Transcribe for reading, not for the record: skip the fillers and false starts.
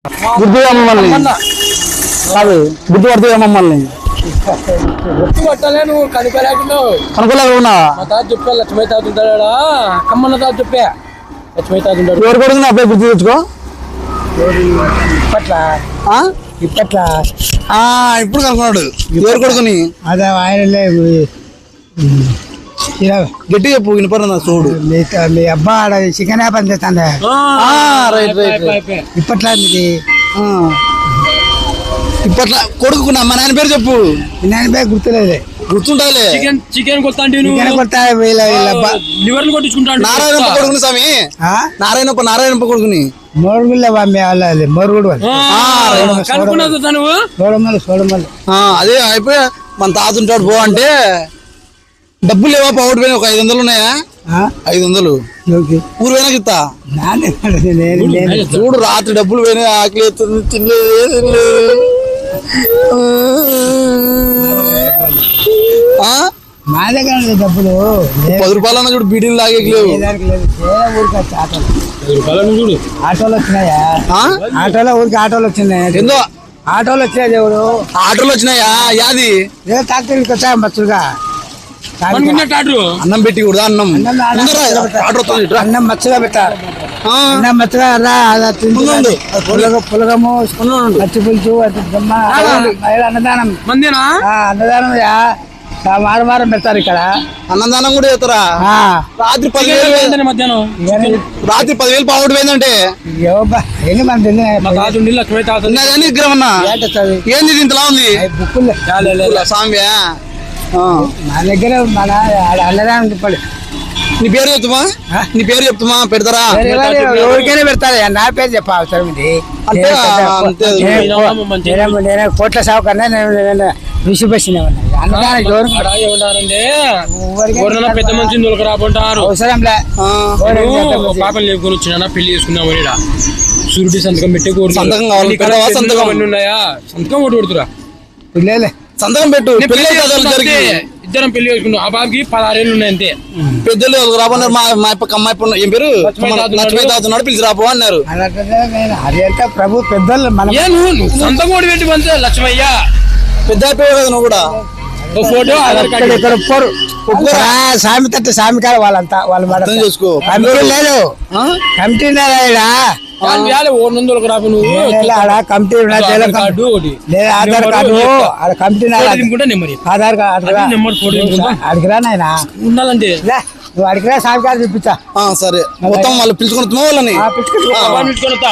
గుర్తుగా మమ్మల్ని కాదు గుర్తుపడుతుంది మమ్మల్ని గుర్తుపట్టలే నువ్వు కనుకోలేకున్నావు అనుకోలేకున్నా మా తాత చెప్పా లక్ష్మీ తాత ఉంటాడా కమ్మన్న తాత చెప్పా లక్ష్మీ తాత ఉంటాడు ఎవరు కొడుకుని అప్పుడే గుర్తు తెచ్చుకో ఇప్పట్లా ఇప్పుడు కనుక్కున్నాడు ఎవరు కొడుకుని అదే ఆయన గట్టి చెప్పు వినపడుతుందా చూడు మీ అబ్బా చికెన్ పని చేస్తాండే రైట్ రైట్ ఇప్పట్లా మీది ఇప్పట్లా కొడుకు మా నాయన పేరు చెప్పు నేను పేరు గుర్తులేదు గుర్తుండాలి చికెన్ కొత్త చికెన్ కొత్త లివర్ కొట్టించుకుంటాడు నారాయణప్ప కొడుకుని స్వామి నారాయణప్ప కొడుకుని మోరుగుళ్ళ వాళ్ళది మోరుగుడు కనుక్కున్నది తను చూడమల్లి అదే అయిపోయి మన తాత ఉంటాడు పో అంటే డబ్బులు లేవా పౌడ్ పోయినా ఒక 500 ఉన్నాయా 500 ఊరు పోయినా ఇస్తా చూడు రాత్రి డబ్బులు పోయినా ఆకలి అవుతుంది తినలేదు మా దగ్గర డబ్బులు 10 రూపాయలన్నా చూడు బీడీలు లాగేయలేవు చూడు ఆటోలు వచ్చినాయా ఊరికి ఆటోలు వచ్చినాయి ఏందో ఆటోలు వచ్చినాయి దేవుడు ఆటోలు వచ్చినాయా యాది ఏదో తాకరికి వచ్చాయి మచ్చుగా అన్నం పెట్టి కూడా అన్నం అన్నం మచ్చగా పెట్టారు అన్నం మచ్చగా పులగము పచ్చి పులుసు అన్నదానం అన్నదానం వారం పెడతారు ఇక్కడ అన్నదానం కూడా చేస్తారా రాత్రి 10,000 రాత్రి 10,000 పావుడు పోయిందంటే ఎన్ని మంది విగ్రహం ఏంది ఇంతలా ఉంది స్వామి మా దగ్గర మన అన్నదానం చెప్పండి నీ పేరు చెప్తామా పెడతారా ఎవరికైనా పెడతారు నా పేరు చెప్ప అవసరం ఇది నేనే కోట్ల సాగుకన్నా నేను ఋషి బస్సినా అన్నదానం పెద్ద మంచి రాబోంటారు అవసరంలే పాపం లేకొని వచ్చినా పెళ్లి చేసుకున్నామని సూర్యుడి సంతకం పెట్టి సంతకం ఉన్నాయా సంతకం ఒకటి కొడుతురా పిల్లలే సంతకం పెట్టు ఇద్దరం పెళ్లి చేసుకున్నాం ఆ బాబుకి 16 ఏళ్ళు ఉన్నాయి అంతే పెద్దలు రాబోన్నారు మా అమ్మాయి ఏం పేరు లక్ష్మీ తాత ఉన్నాడు పిలిచి రాబో అన్నారు అదంతా ప్రభు పెద్దలు సంతకం ఒకటి పెట్టి పంచే లక్ష్మయ్య పెద్ద అయిపోయావు కదా నువ్వు కూడా ఫోటో ఆధార్ కార్డు ఇక్కడ సామి తట్టు సామికారు వాళ్ళంతా వాళ్ళు చూసుకో కమిటీ లేదు committee committee Aadhaar card committee Aadhaar card అడిగిరా నాయన ఉండాలంటే నువ్వు అడిగిరా సామికారు చూపించా సరే మొత్తం వాళ్ళు పిలుచుకుని వాళ్ళని పిలుచుకొని